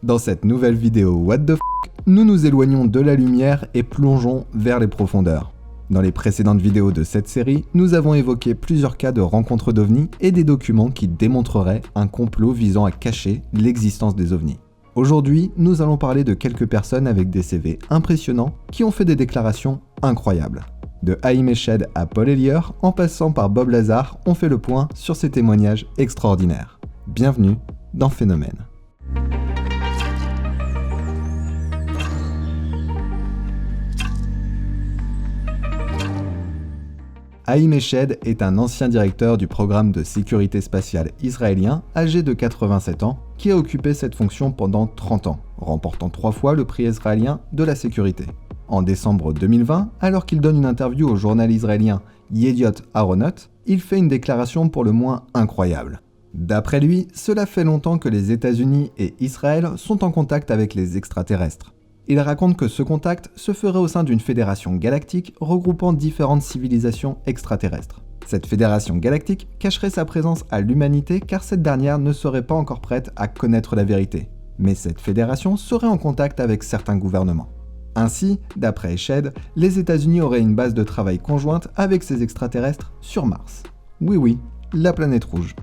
Dans cette nouvelle vidéo What the f***, nous nous éloignons de la lumière et plongeons vers les profondeurs. Dans les précédentes vidéos de cette série, nous avons évoqué plusieurs cas de rencontres d'ovnis et des documents qui démontreraient un complot visant à cacher l'existence des ovnis. Aujourd'hui, nous allons parler de quelques personnes avec des CV impressionnants qui ont fait des déclarations incroyables. De Haïm Eshed à Paul Elieur, en passant par Bob Lazar, on fait le point sur ces témoignages extraordinaires. Bienvenue dans Phénomène. Haïm Eshed est un ancien directeur du programme de sécurité spatiale israélien, âgé de 87 ans, qui a occupé cette fonction pendant 30 ans, remportant 3 fois le prix israélien de la sécurité. En décembre 2020, alors qu'il donne une interview au journal israélien Yediot Aharonot, il fait une déclaration pour le moins incroyable. D'après lui, cela fait longtemps que les États-Unis et Israël sont en contact avec les extraterrestres. Il raconte que ce contact se ferait au sein d'une fédération galactique regroupant différentes civilisations extraterrestres. Cette fédération galactique cacherait sa présence à l'humanité car cette dernière ne serait pas encore prête à connaître la vérité. Mais cette fédération serait en contact avec certains gouvernements. Ainsi, d'après Eshed, les États-Unis auraient une base de travail conjointe avec ces extraterrestres sur Mars. Oui, la planète rouge.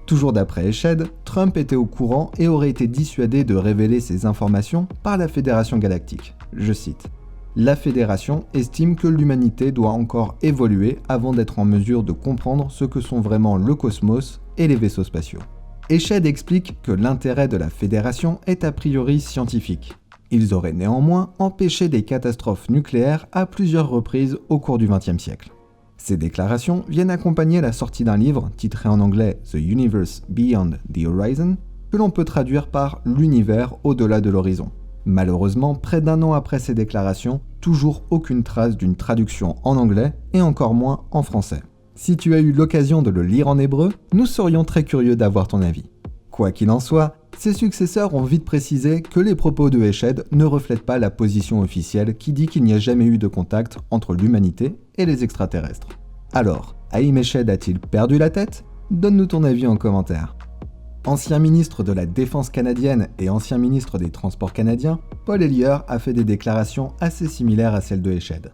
Toujours d'après Eshed, Trump était au courant et aurait été dissuadé de révéler ces informations par la Fédération Galactique. Je cite. « La Fédération estime que l'humanité doit encore évoluer avant d'être en mesure de comprendre ce que sont vraiment le cosmos et les vaisseaux spatiaux. » Eshed explique que l'intérêt de la Fédération est a priori scientifique. Ils auraient néanmoins empêché des catastrophes nucléaires à plusieurs reprises au cours du XXe siècle. Ces déclarations viennent accompagner la sortie d'un livre titré en anglais The Universe Beyond the Horizon, que l'on peut traduire par L'univers au-delà de l'horizon. Malheureusement, près d'un an après ces déclarations, toujours aucune trace d'une traduction en anglais et encore moins en français. Si tu as eu l'occasion de le lire en hébreu, nous serions très curieux d'avoir ton avis. Quoi qu'il en soit, ses successeurs ont vite précisé que les propos de Eshed ne reflètent pas la position officielle qui dit qu'il n'y a jamais eu de contact entre l'humanité et les extraterrestres. Alors, Haïm Eshed a-t-il perdu la tête ? Donne-nous ton avis en commentaire. Ancien ministre de la Défense canadienne et ancien ministre des Transports canadiens, Paul Elieur a fait des déclarations assez similaires à celles de Eshed.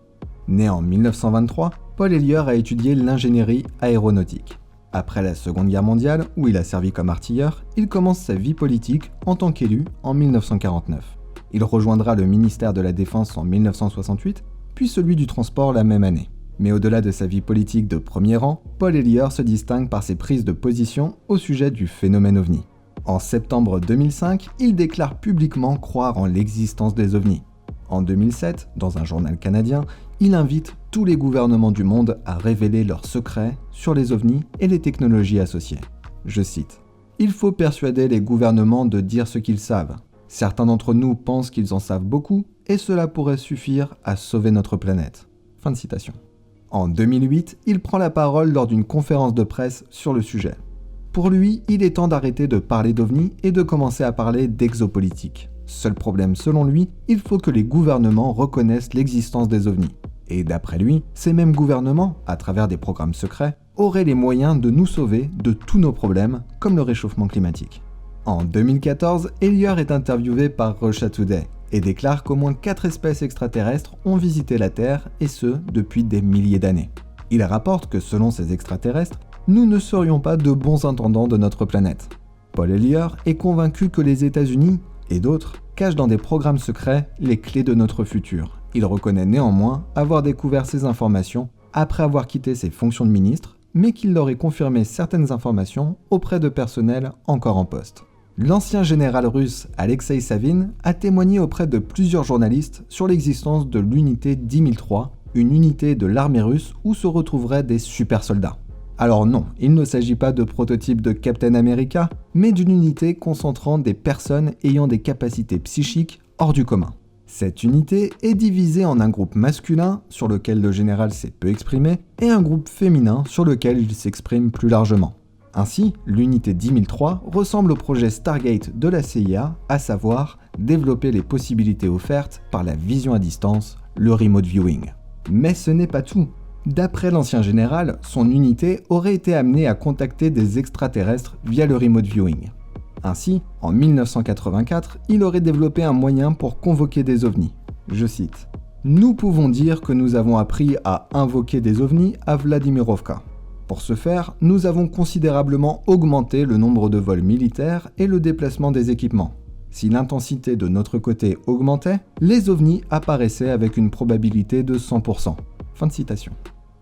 Né en 1923, Paul Elieur a étudié l'ingénierie aéronautique. Après la Seconde Guerre mondiale, où il a servi comme artilleur, il commence sa vie politique en tant qu'élu en 1949. Il rejoindra le ministère de la Défense en 1968, puis celui du Transport la même année. Mais au-delà de sa vie politique de premier rang, Paul Elieur se distingue par ses prises de position au sujet du phénomène ovni. En septembre 2005, il déclare publiquement croire en l'existence des ovnis. En 2007, dans un journal canadien, il invite tous les gouvernements du monde à révéler leurs secrets sur les ovnis et les technologies associées. Je cite. « Il faut persuader les gouvernements de dire ce qu'ils savent. Certains d'entre nous pensent qu'ils en savent beaucoup et cela pourrait suffire à sauver notre planète. » Fin de citation. En 2008, il prend la parole lors d'une conférence de presse sur le sujet. Pour lui, il est temps d'arrêter de parler d'ovnis et de commencer à parler d'exopolitique. Seul problème selon lui, il faut que les gouvernements reconnaissent l'existence des ovnis. Et d'après lui, ces mêmes gouvernements, à travers des programmes secrets, auraient les moyens de nous sauver de tous nos problèmes, comme le réchauffement climatique. En 2014, Elieur est interviewé par Russia Today et déclare qu'au moins 4 espèces extraterrestres ont visité la Terre, et ce, depuis des milliers d'années. Il rapporte que selon ces extraterrestres, nous ne serions pas de bons intendants de notre planète. Paul Elieur est convaincu que les États-Unis, et d'autres, cachent dans des programmes secrets les clés de notre futur. Il reconnaît néanmoins avoir découvert ces informations après avoir quitté ses fonctions de ministre, mais qu'il leur ait confirmé certaines informations auprès de personnel encore en poste. L'ancien général russe Alexei Savine a témoigné auprès de plusieurs journalistes sur l'existence de l'unité 10003, une unité de l'armée russe où se retrouveraient des super soldats. Alors non, il ne s'agit pas de prototype de Captain America, mais d'une unité concentrant des personnes ayant des capacités psychiques hors du commun. Cette unité est divisée en un groupe masculin, sur lequel le général s'est peu exprimé, et un groupe féminin sur lequel il s'exprime plus largement. Ainsi, l'unité 10003 ressemble au projet Stargate de la CIA, à savoir développer les possibilités offertes par la vision à distance, le remote viewing. Mais ce n'est pas tout. D'après l'ancien général, son unité aurait été amenée à contacter des extraterrestres via le remote viewing. Ainsi, en 1984, il aurait développé un moyen pour convoquer des ovnis. Je cite : « Nous pouvons dire que nous avons appris à invoquer des ovnis à Vladimirovka. Pour ce faire, nous avons considérablement augmenté le nombre de vols militaires et le déplacement des équipements. Si l'intensité de notre côté augmentait, les ovnis apparaissaient avec une probabilité de 100%. » Fin de citation.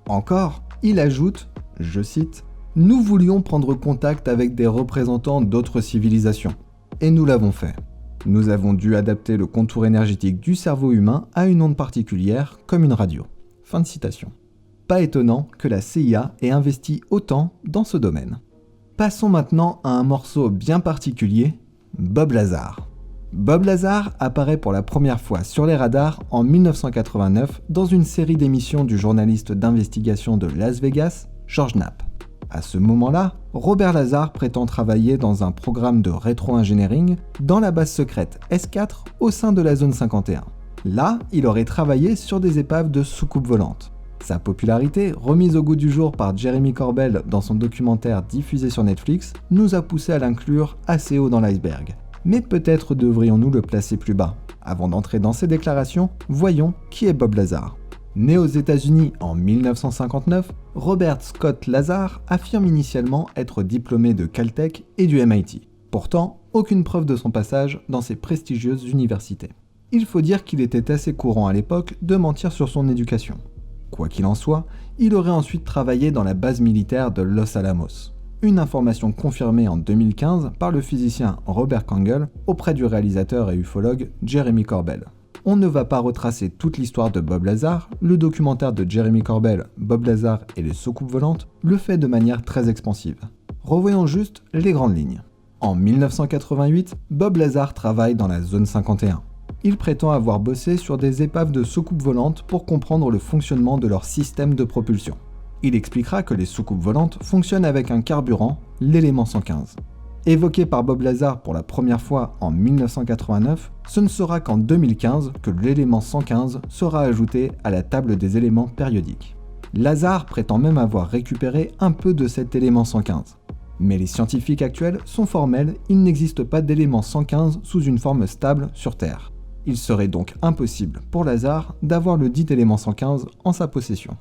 Encore, il ajoute, je cite, « Nous voulions prendre contact avec des représentants d'autres civilisations. Et nous l'avons fait. Nous avons dû adapter le contour énergétique du cerveau humain à une onde particulière, comme une radio. » Fin de citation. Pas étonnant que la CIA ait investi autant dans ce domaine. Passons maintenant à un morceau bien particulier, Bob Lazar. Bob Lazar apparaît pour la première fois sur les radars en 1989 dans une série d'émissions du journaliste d'investigation de Las Vegas, George Knapp. À ce moment-là, Robert Lazar prétend travailler dans un programme de rétro-ingénierie dans la base secrète S4 au sein de la zone 51. Là, il aurait travaillé sur des épaves de soucoupes volantes. Sa popularité, remise au goût du jour par Jeremy Corbell dans son documentaire diffusé sur Netflix, nous a poussé à l'inclure assez haut dans l'iceberg. Mais peut-être devrions-nous le placer plus bas. Avant d'entrer dans ses déclarations, voyons qui est Bob Lazar. Né aux États-Unis en 1959, Robert Scott Lazar affirme initialement être diplômé de Caltech et du MIT. Pourtant, aucune preuve de son passage dans ces prestigieuses universités. Il faut dire qu'il était assez courant à l'époque de mentir sur son éducation. Quoi qu'il en soit, il aurait ensuite travaillé dans la base militaire de Los Alamos. Une information confirmée en 2015 par le physicien Robert Kangel auprès du réalisateur et ufologue Jeremy Corbell. On ne va pas retracer toute l'histoire de Bob Lazar, le documentaire de Jeremy Corbell, Bob Lazar et les soucoupes volantes, le fait de manière très expansive. Revoyons juste les grandes lignes. En 1988, Bob Lazar travaille dans la zone 51. Il prétend avoir bossé sur des épaves de soucoupes volantes pour comprendre le fonctionnement de leur système de propulsion. Il expliquera que les soucoupes volantes fonctionnent avec un carburant, l'élément 115. Évoqué par Bob Lazar pour la première fois en 1989, ce ne sera qu'en 2015 que l'élément 115 sera ajouté à la table des éléments périodiques. Lazar prétend même avoir récupéré un peu de cet élément 115. Mais les scientifiques actuels sont formels, il n'existe pas d'élément 115 sous une forme stable sur Terre. Il serait donc impossible pour Lazar d'avoir le dit élément 115 en sa possession.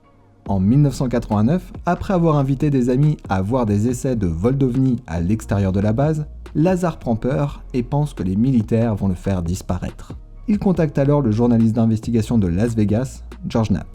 En 1989, après avoir invité des amis à voir des essais de vol d'ovnis à l'extérieur de la base, Lazar prend peur et pense que les militaires vont le faire disparaître. Il contacte alors le journaliste d'investigation de Las Vegas, George Knapp.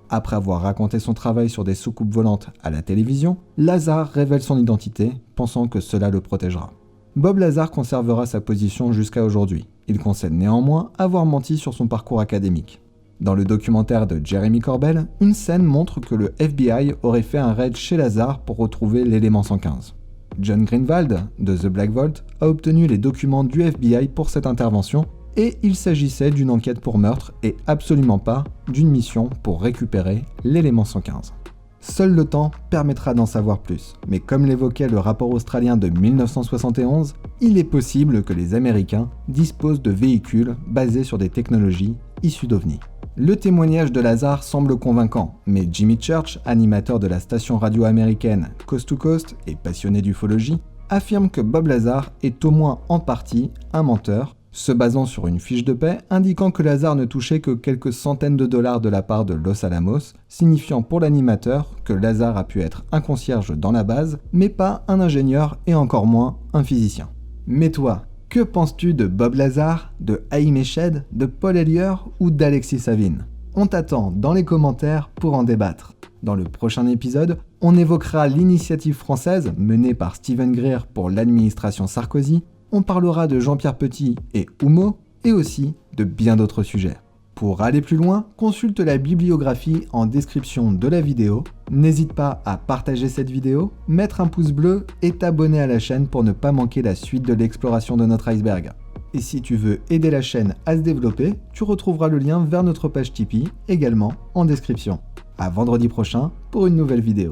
Après avoir raconté son travail sur des soucoupes volantes à la télévision, Lazar révèle son identité, pensant que cela le protégera. Bob Lazar conservera sa position jusqu'à aujourd'hui. Il concède néanmoins avoir menti sur son parcours académique. Dans le documentaire de Jeremy Corbell, une scène montre que le FBI aurait fait un raid chez Lazar pour retrouver l'élément 115. John Greenwald, de The Black Vault, a obtenu les documents du FBI pour cette intervention et il s'agissait d'une enquête pour meurtre et absolument pas d'une mission pour récupérer l'élément 115. Seul le temps permettra d'en savoir plus, mais comme l'évoquait le rapport australien de 1971, il est possible que les Américains disposent de véhicules basés sur des technologies issues d'OVNI. Le témoignage de Lazar semble convaincant, mais Jimmy Church, animateur de la station radio américaine Coast to Coast et passionné d'ufologie, affirme que Bob Lazar est au moins en partie un menteur, se basant sur une fiche de paie indiquant que Lazar ne touchait que quelques centaines de dollars de la part de Los Alamos, signifiant pour l'animateur que Lazar a pu être un concierge dans la base, mais pas un ingénieur et encore moins un physicien. Mais toi, que penses-tu de Bob Lazar, de Haïm Eshed, de Paul Hellyer ou d'Alexis Savine ? On t'attend dans les commentaires pour en débattre. Dans le prochain épisode, on évoquera l'initiative française menée par Steven Greer pour l'administration Sarkozy, on parlera de Jean-Pierre Petit et Oumo, et aussi de bien d'autres sujets. Pour aller plus loin, consulte la bibliographie en description de la vidéo. N'hésite pas à partager cette vidéo, mettre un pouce bleu et t'abonner à la chaîne pour ne pas manquer la suite de l'exploration de notre iceberg. Et si tu veux aider la chaîne à se développer, tu retrouveras le lien vers notre page Tipeee, également en description. À vendredi prochain pour une nouvelle vidéo.